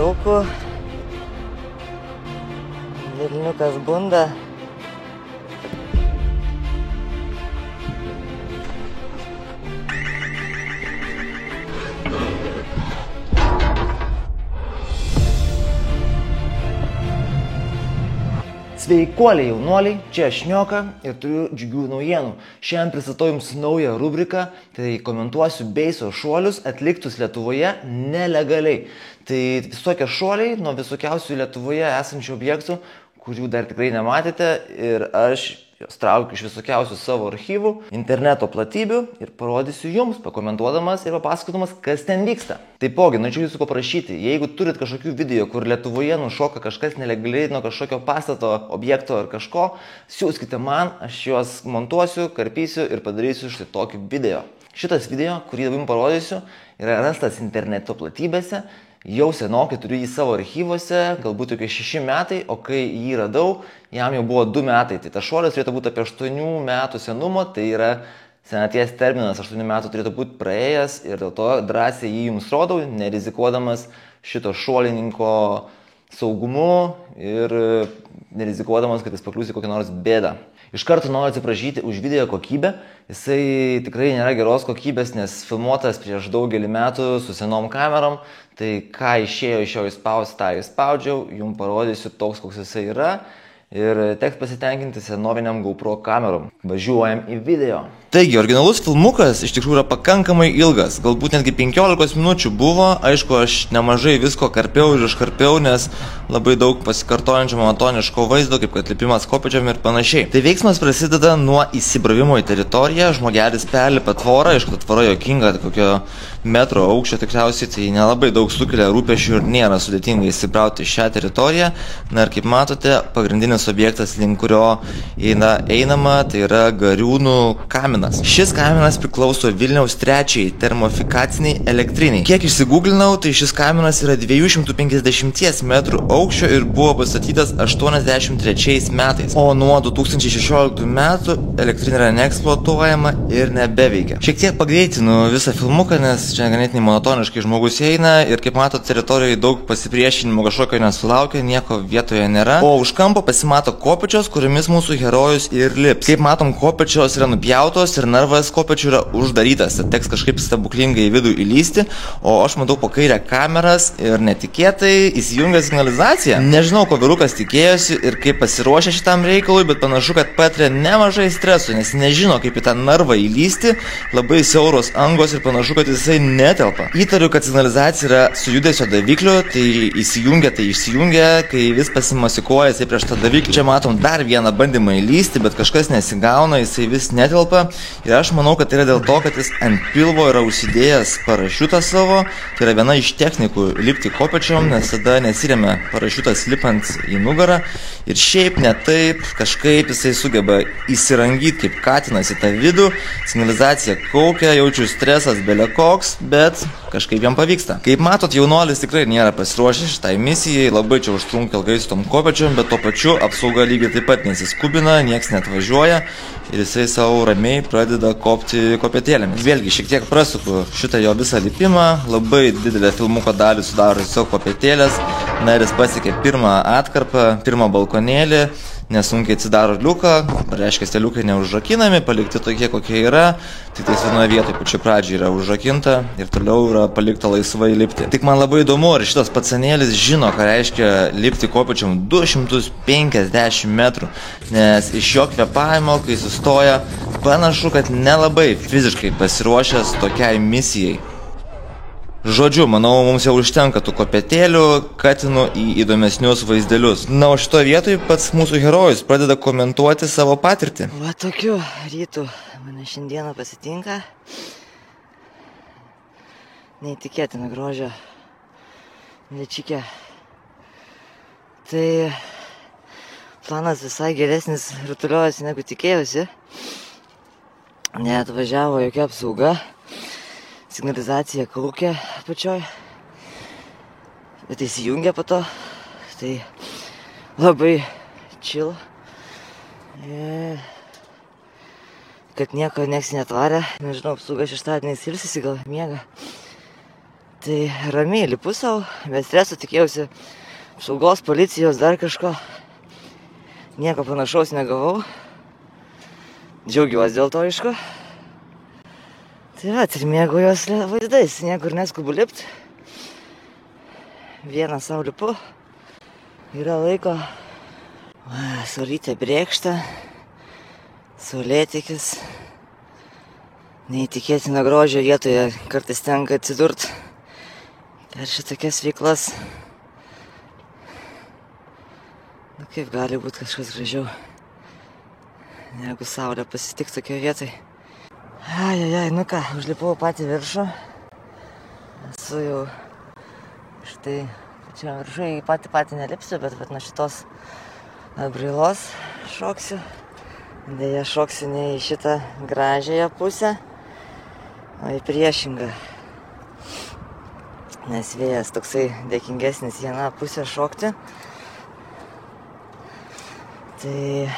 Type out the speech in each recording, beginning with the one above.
Viriukų. Vilniukas bunda. Sveikuoliai jaunuoliai, čia Šnioka ir turiu džiugių naujienų. Šiandien pristatau jums naują rubriką, tai komentuosiu beiso šuolius atliktus Lietuvoje nelegaliai. Tai visokie šuoliai nuo visokiausių Lietuvoje esančių objektų, kurių dar tikrai nematėte, ir aš juos traukiu iš visokiausių savo archyvų, interneto platybių ir parodysiu jums, pakomentuodamas ir papasakodamas, kas ten vyksta. Taipogi, norėčiau jūsų paprašyti, jeigu turit kažkokių video, kur Lietuvoje nušoka kažkas nelegaliai nuo kažkokio pastato, objekto ar kažko, siųskite man, aš juos montuosiu, karpysiu ir padarysiu štai tokį video. Šitas video, kurį jums parodysiu, yra rastas interneto platybėse. Jau senokai turiu jį savo archyvuose, galbūt kokie 6 metai, o kai jį radau, jam jau buvo 2 metai. Tai tas šuolis turėtų būti apie 8 metų senumo, tai yra senaties terminas 8 metų turėtų būti praėjęs ir dėl to drąsiai jį jums rodau, nerizikuodamas šito šuolininko saugumu ir nerizikuodamas, kad jis pakliūs į kokią nors bėdą. Iš karto noriu atsiprašyti už video kokybę. Jisai tikrai nėra geros kokybės, nes filmuotas prieš daugelį metų su senom kamerom. Tai ką išėjo iš jo įspausti, tą įspaudžiau, jums parodysiu toks, koks jisai yra. Ir teks pasitenkinti senoviniam GoPro kamerom. Važiuojam į video. Taigi, originalus filmukas iš tikrųjų yra pakankamai ilgas, galbūt netgi 15 minučių buvo. Aišku, aš nemažai visko karpiau ir iškarpiau, nes labai daug pasikartojančio monotoniško vaizdo, kaip kad lipimas kopėčiom ir panašiai. Tai veiksmas prasideda nuo įsibravimo į teritoriją, žmogelis perlipa tvorą, aišku, ta tvora juokinga, kokio metro aukščio tikriausiai, tai nelabai daug sukelia rūpesčių ir nėra sudėtinga įsibrauti šią teritoriją. Na ir kaip matote, pagrindinis objektas, link kurio einama, tai yra Gariūnų kaminas. Šis kaminas priklauso Vilniaus 3 termofikaciniai elektriniai. Kiek išsigūglinau, tai šis kaminas yra 250 metrų aukščio ir buvo pastatytas 83 metais. O nuo 2016 metų elektrinė yra neeksploatuojama ir nebeveikia. Šiek tiek pagreitinu visą filmuką, nes čia ganėtinai monotoniškai žmogus eina ir kaip matot, teritorijoje daug pasipriešinimo kažkokio nesulaukia, nieko vietoje nėra. O už kampo pasimato kopėčios, kuriomis mūsų herojus ir lips. Kaip matom, kopėčios yra nupjautos ir narvas kopėčių yra uždarytas. Teks kažkaip stebuklingai į vidų įlysti, o aš matau po kairę kameras ir netikėtai įsijungia signalizacija. Nežinau, ko vyrukas tikėjosi ir kaip pasiruošė šitam reikalui, bet panašu, kad patiria nemažai streso, nes nežino, kaip į tą narvą įlysti, labai siauros angos ir panašu, kad jisai netelpa. Įtariu, kad signalizacija yra su judesio davikliu, tai išsijungia, kai vis pasimasikuoja jisai prieš tą daviklį. Čia matom dar vieną bandymą įlysti, bet kažkas nesigauna, jisai vis netelpa. Ir aš manau, kad tai yra dėl to, kad jis ant pilvo yra užsidėjęs parašiutą savo. Tai yra viena iš technikų lipti kopėčiom, nes tada nesiremia parašiutas lipant į nugarą. Ir šiaip ne taip, kažkaip jisai sugeba įsirangyti kaip katinas į tą vidų. Signalizacija kaukia, jaučiu stresas belekoks, bet kažkaip jam pavyksta. Kaip matot, jaunuolis tikrai nėra pasiruošęs šitai misijai, labai čia užtrunka ilgai su tom kopėčiom, bet tuo pačiu apsauga lygiai taip pat nesiskubina, nieks netvažiuoja ir jisai savo ramiai pradeda kopti kopėtėlėmis. Vėlgi, šiek tiek prasuku šitą jo visą lipimą, labai didelę filmuko dalį sudaro tiesiog kopėtėlės, na ir jis pasiekė pirmą atkarpą, pirmą balkonėlį, nesunkiai atsidaro liuką, reiškia, tie liukai neužrakinami, palikti tokie, kokie yra, tik tais vienoje vietoje pačiu pradžiai yra užrakinta ir toliau yra palikta laisvai lipti. Tik man labai įdomu, ar šitas pacanėlis žino, ką reiškia lipti kopėčiom 250 metrų, nes iš jo kvėpavimo, kai sustoja, panašu, kad nelabai fiziškai pasiruošęs tokiai misijai. Žodžiu, manau, mums jau užtenka tų kopėtėlių, katinų į įdomesnius vaizdelius. Na, o šitoje vietoje pats mūsų herojus pradeda komentuoti savo patirtį. Va, tokiu rytų mane šiandieną pasitinka. Neįtikėtina grožio lečikė. Tai planas visai geresnis rutuliuojasi negu tikėjusi. Neatvažiavo jokia apsauga. Signalizacija kaukė pačioj, bet įsijungia po to, tai labai chill. Kad nieko nieks netvarė, nežinau, apsauga šeštadieniais ilsisi, gal miega. Tai ramiai lipu savo, be streso tikėjausi apsaugos, policijos, dar kažko. Nieko panašaus negavau. Džiaugiuosi dėl to, aišku. Tai va, ir mėgaujuos vaizdais, niekur neskubu lipt. Vieną sau lipu. Yra laiko. Saulytė brėkšta. Saulėtekis. Neįtikėtina grožio vietoje kartais tenka atsidurt per šitokias veiklas. Nu kaip gali būti kažkas gražiau, negu saulė pasitikti tokioje vietoje. Ai, nu ką, užlipau patį viršų. Esu jau štai čia viršui patį nelipsiu, bet nuo šitos apbrailos šoksiu. Deja, šoksiu ne į šitą gražiąją pusę, o į priešingą. Nes vėjas toksai dėkingesnis vieną pusę šokti. Tai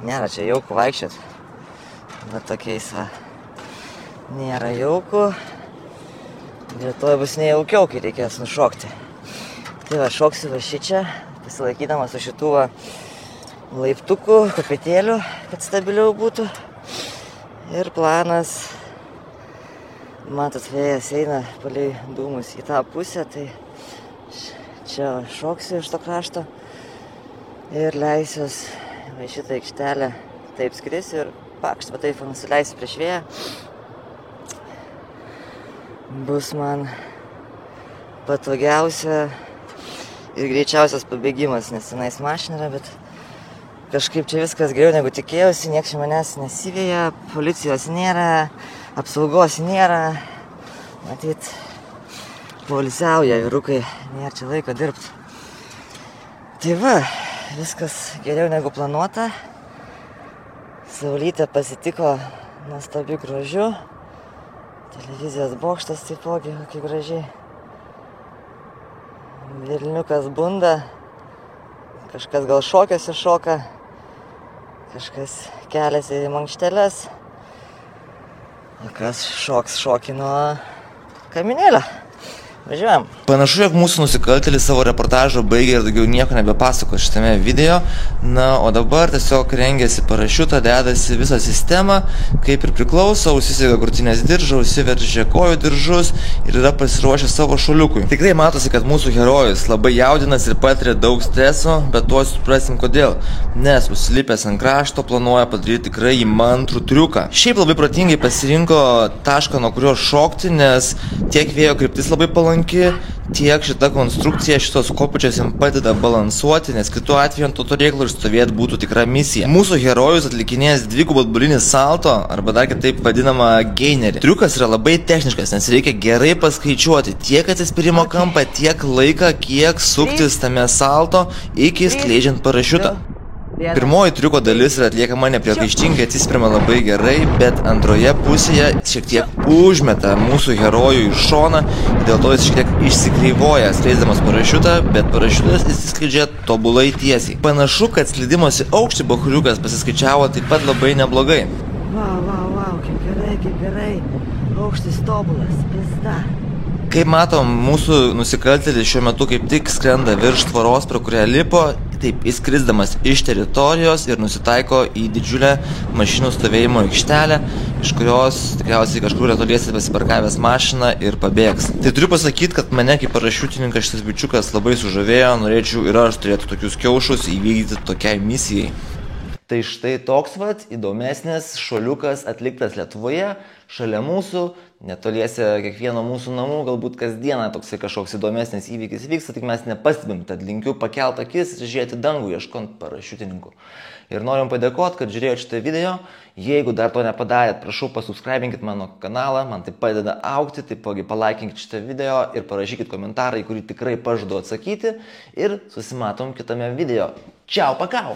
nėra čia jauku vaikščiot. Bet tokiais va. Nėra jauku. Rytoj bus nejaukiau, kai reikės nušokti. Tai va, šoksiu va šičia, pasilaikydamas su šitų va laiptukų, kopėtėlių, kad stabiliau būtų. Ir planas, matot, vėjas eina palei dūmus į tą pusę, tai čia šoksiu iš to krašto ir leisiuos va šitą aikštelę, taip skrisiu ir pakšt, va taip nusileisiu prieš vėją. Bus man patogiausia ir greičiausias pabėgimas, nes tenais mašina yra, bet kažkaip čia viskas geriau negu tikėjausi, nieks čia manęs nesivėja, policijos nėra, apsaugos nėra. Matyt, poilsiauja vyrukai, nėra čia laiko dirbti. Tai va, viskas geriau negu planuota. Saulytė pasitiko nuostabiu grožiu. Televizijos bokštas taipogi, kokie gražiai. Vilniukas bunda. Kažkas gal šokiuose šoka. Kažkas keliasi į mankšteles. O kas šoks šokį nuo kaminėlio. Važiuojam. Panašu, jog mūsų nusikaltėlis savo reportažą baigė ir daugiau nieko nebepasako šitame video. Na, o dabar tiesiog rengiasi parašiutą, dedasi visą sistemą, kaip ir priklauso, užsisega krūtinės diržą, užsiveržia kojų diržus ir yra pasiruošęs savo šuoliukui. Tikrai matosi, kad mūsų herojus labai jaudinasi ir patiria daug streso, bet tuo suprasim kodėl. Nes užsilipęs ant krašto planuoja padaryti tikrai įmantrų triuką. Šiaip labai protingai pasirinko tašką, nuo kurio šokti, nes tiek vėjo kryptis labai palanki, tiek šita konstrukcija šitos kopėčios jam padeda balansuoti, nes kitu atveju ant to turėklo ir stovėti būtų tikra misija. Mūsų herojus atlikinės dvigubą atbulinį salto, arba dar kitaip vadinamą geinerį. Triukas yra labai techniškas, nes reikia gerai paskaičiuoti tiek atsispyrimo kampą, tiek laiką, kiek suktis tame salto iki skleidžiant parašiutą. Pirmoji triuko dalis yra atliekama nepriekaištingai, atsispirima labai gerai, bet antroje pusėje šiek tiek užmeta mūsų herojų į šoną, dėl to jis šiek tiek išsikreivoja, skleisdamas parašiutą, bet parašiutas įsiskleidžia tobulai tiesiai. Panašu, kad slydimosi aukštį bachuriukas pasiskaičiavo taip pat labai neblogai. Vau, kaip gerai. Aukštis tobulas, pizda. Kaip matom, mūsų nusikaltėlis šiuo metu kaip tik skrenda virš tvoros, prie kurią lipo, taip įskrisdamas iš teritorijos ir nusitaiko į didžiulę mašinų stovėjimo aikštelę, iš kurios tikriausiai kažkur netoliese pasiparkavęs mašiną ir pabėgs. Tai turiu pasakyti, kad mane kaip parašiutininkas šitas bičiukas labai sužavėjo, norėčiau ir aš turėtų tokius kiaušus įvykdyti tokiai misijai. Tai štai toks vat įdomesnis šuoliukas atliktas Lietuvoje, šalia mūsų, netoliese kiekvieno mūsų namų, galbūt kasdieną toksai kažkoks įdomesnis įvykis vyksta, tik mes nepastebim, tad linkiu pakelt akis ir žiūrėti dangų, ieškant parašiutininkų. Ir norim padėkoti, kad žiūrėjote šitą video. Jeigu dar to nepadarėt, prašau pasubscribinkit mano kanalą, man tai padeda augti, taipogi palaikinkit šitą video ir parašykit komentarą, į kurį tikrai pažadu atsakyti. Ir susimatom kitame video. Čiau, pakau!